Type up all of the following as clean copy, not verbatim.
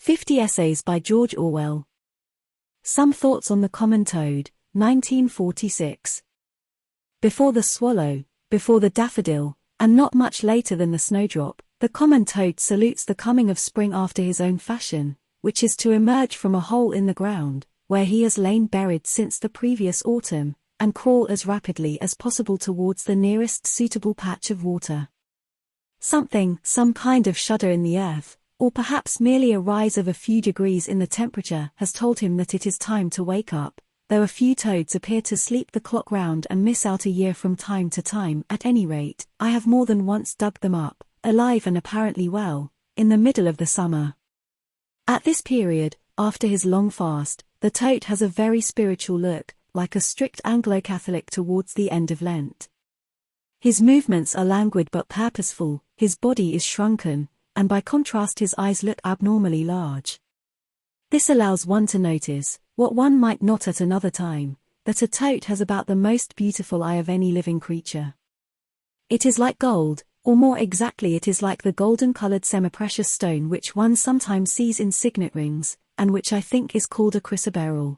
50 Essays by George Orwell. Some Thoughts on the Common Toad, 1946. Before the swallow, before the daffodil, and not much later than the snowdrop, the common toad salutes the coming of spring after his own fashion, which is to emerge from a hole in the ground, where he has lain buried since the previous autumn, and crawl as rapidly as possible towards the nearest suitable patch of water. Some kind of shudder in the earth, or perhaps merely a rise of a few degrees in the temperature, has told him that it is time to wake up, though a few toads appear to sleep the clock round and miss out a year from time to time. At any rate, I have more than once dug them up, alive and apparently well, in the middle of the summer. At this period, after his long fast, the toad has a very spiritual look, like a strict Anglo-Catholic towards the end of Lent. His movements are languid but purposeful, his body is shrunken, and by contrast his eyes look abnormally large. This allows one to notice, what one might not at another time, that a toad has about the most beautiful eye of any living creature. It is like gold, or more exactly it is like the golden-colored semi-precious stone which one sometimes sees in signet rings, and which I think is called a chrysoberyl.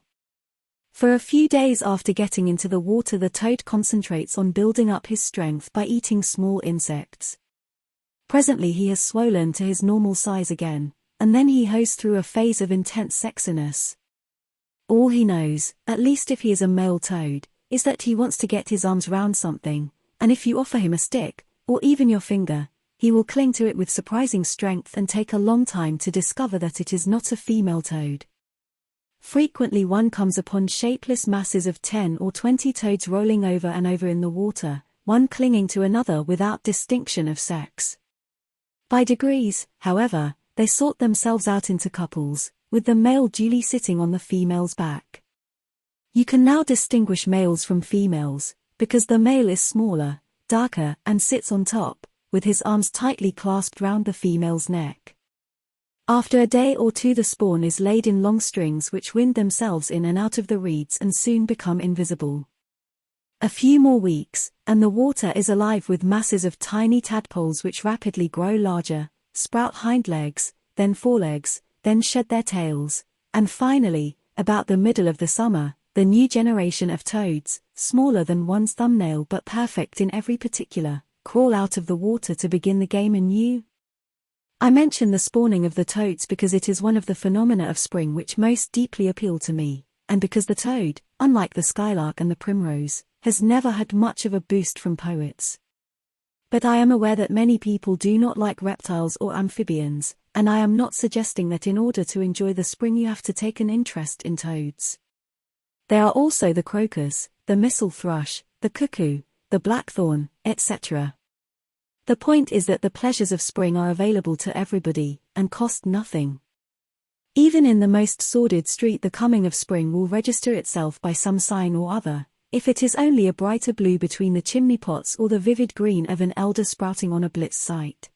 For a few days after getting into the water the toad concentrates on building up his strength by eating small insects. Presently he has swollen to his normal size again, and then he goes through a phase of intense sexiness. All he knows, at least if he is a male toad, is that he wants to get his arms round something, and if you offer him a stick, or even your finger, he will cling to it with surprising strength and take a long time to discover that it is not a female toad. Frequently one comes upon shapeless masses of 10 or 20 toads rolling over and over in the water, one clinging to another without distinction of sex. By degrees, however, they sort themselves out into couples, with the male duly sitting on the female's back. You can now distinguish males from females, because the male is smaller, darker, and sits on top, with his arms tightly clasped round the female's neck. After a day or two the spawn is laid in long strings which wind themselves in and out of the reeds and soon become invisible. A few more weeks, and the water is alive with masses of tiny tadpoles which rapidly grow larger, sprout hind legs, then forelegs, then shed their tails, and finally, about the middle of the summer, the new generation of toads, smaller than one's thumbnail but perfect in every particular, crawl out of the water to begin the game anew. I mention the spawning of the toads because it is one of the phenomena of spring which most deeply appeal to me, and because the toad, unlike the skylark and the primrose, has never had much of a boost from poets. But I am aware that many people do not like reptiles or amphibians, and I am not suggesting that in order to enjoy the spring you have to take an interest in toads. There are also the crocus, the missel thrush, the cuckoo, the blackthorn, etc. The point is that the pleasures of spring are available to everybody, and cost nothing. Even in the most sordid street the coming of spring will register itself by some sign or other, if it is only a brighter blue between the chimney pots or the vivid green of an elder sprouting on a blitz site.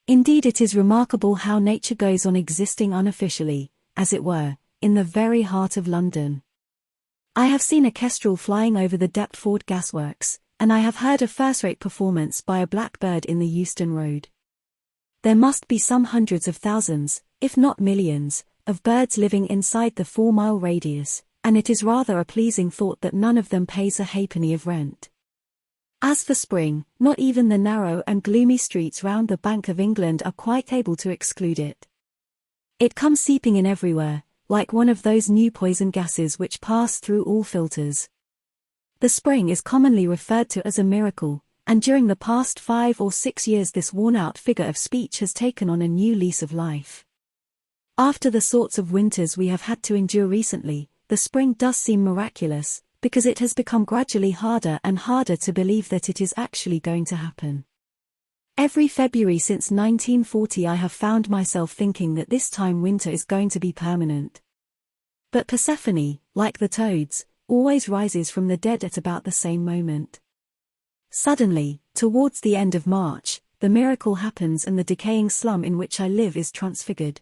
Indeed it is remarkable how nature goes on existing unofficially, as it were, in the very heart of London. I have seen a kestrel flying over the Deptford gasworks, and I have heard a first-rate performance by a blackbird in the Euston Road. There must be some hundreds of thousands, if not millions, of birds living inside the 4-mile radius, and it is rather a pleasing thought that none of them pays a halfpenny of rent. As for spring, not even the narrow and gloomy streets round the Bank of England are quite able to exclude it. It comes seeping in everywhere, like one of those new poison gases which pass through all filters. The spring is commonly referred to as a miracle, and during the past 5 or 6 years this worn-out figure of speech has taken on a new lease of life. After the sorts of winters we have had to endure recently, the spring does seem miraculous, because it has become gradually harder and harder to believe that it is actually going to happen. Every February since 1940 I have found myself thinking that this time winter is going to be permanent. But Persephone, like the toads, always rises from the dead at about the same moment. Suddenly, towards the end of March, the miracle happens and the decaying slum in which I live is transfigured.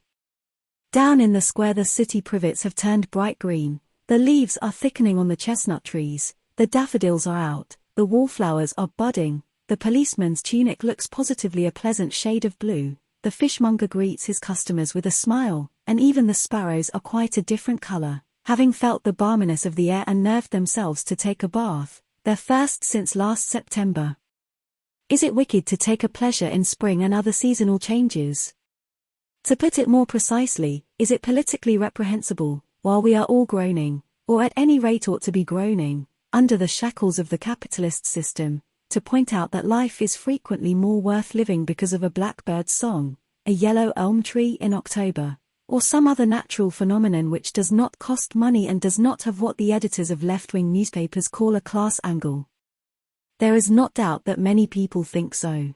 Down in the square the city privets have turned bright green, the leaves are thickening on the chestnut trees, the daffodils are out, the wallflowers are budding, the policeman's tunic looks positively a pleasant shade of blue, the fishmonger greets his customers with a smile, and even the sparrows are quite a different color, having felt the balminess of the air and nerved themselves to take a bath, their first since last September. Is it wicked to take a pleasure in spring and other seasonal changes? To put it more precisely, is it politically reprehensible, while we are all groaning, or at any rate ought to be groaning, under the shackles of the capitalist system, to point out that life is frequently more worth living because of a blackbird's song, a yellow elm tree in October, or some other natural phenomenon which does not cost money and does not have what the editors of left-wing newspapers call a class angle? There is not doubt that many people think so.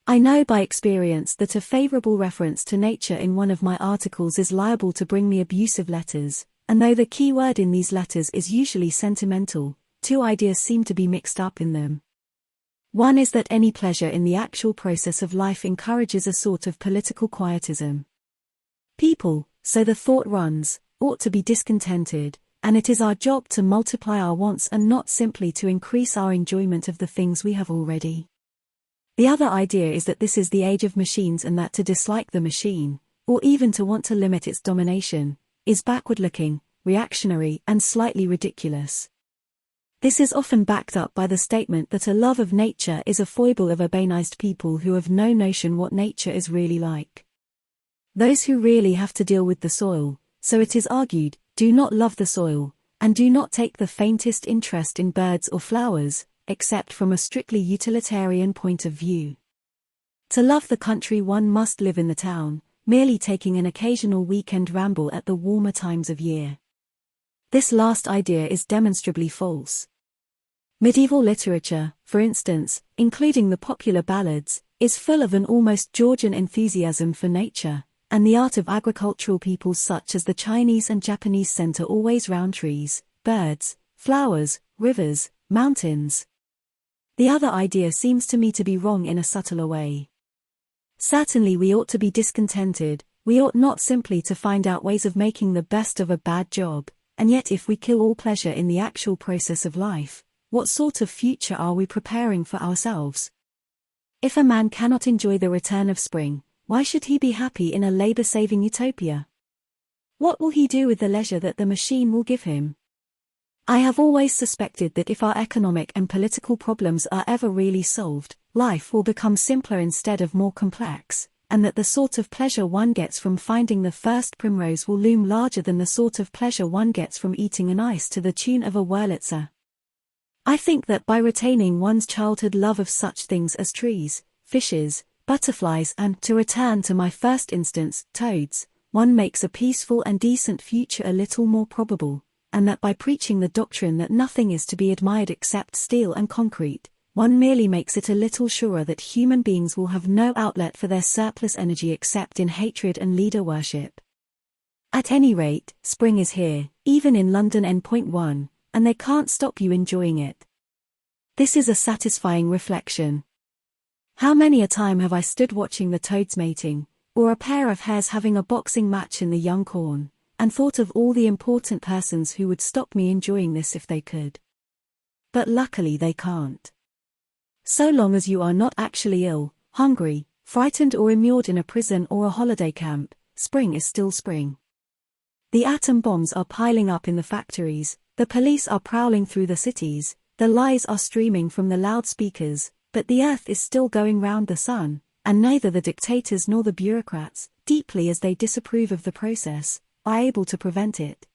I know by experience that a favorable reference to nature in one of my articles is liable to bring me abusive letters, and though the key word in these letters is usually sentimental, two ideas seem to be mixed up in them. One is that any pleasure in the actual process of life encourages a sort of political quietism. People, so the thought runs, ought to be discontented, and it is our job to multiply our wants and not simply to increase our enjoyment of the things we have already. The other idea is that this is the age of machines and that to dislike the machine, or even to want to limit its domination, is backward-looking, reactionary and slightly ridiculous. This is often backed up by the statement that a love of nature is a foible of urbanized people who have no notion what nature is really like. Those who really have to deal with the soil, so it is argued, do not love the soil, and do not take the faintest interest in birds or flowers, except from a strictly utilitarian point of view. To love the country one must live in the town, merely taking an occasional weekend ramble at the warmer times of year. This last idea is demonstrably false. Medieval literature, for instance, including the popular ballads, is full of an almost Georgian enthusiasm for nature, and the art of agricultural peoples such as the Chinese and Japanese center always round trees, birds, flowers, rivers, mountains. The other idea seems to me to be wrong in a subtler way. Certainly we ought to be discontented, we ought not simply to find out ways of making the best of a bad job, and yet if we kill all pleasure in the actual process of life, what sort of future are we preparing for ourselves? If a man cannot enjoy the return of spring, why should he be happy in a labor-saving utopia? What will he do with the leisure that the machine will give him? I have always suspected that if our economic and political problems are ever really solved, life will become simpler instead of more complex, and that the sort of pleasure one gets from finding the first primrose will loom larger than the sort of pleasure one gets from eating an ice to the tune of a Wurlitzer. I think that by retaining one's childhood love of such things as trees, fishes, butterflies and, to return to my first instance, toads, one makes a peaceful and decent future a little more probable, and that by preaching the doctrine that nothing is to be admired except steel and concrete, one merely makes it a little surer that human beings will have no outlet for their surplus energy except in hatred and leader worship. At any rate, spring is here, even in London N.1, and they can't stop you enjoying it. This is a satisfying reflection. How many a time have I stood watching the toads mating, or a pair of hares having a boxing match in the young corn, and thought of all the important persons who would stop me enjoying this if they could. But luckily they can't. So long as you are not actually ill, hungry, frightened or immured in a prison or a holiday camp, spring is still spring. The atom bombs are piling up in the factories, the police are prowling through the cities, the lies are streaming from the loudspeakers, but the earth is still going round the sun, and neither the dictators nor the bureaucrats, deeply as they disapprove of the process, are able to prevent it.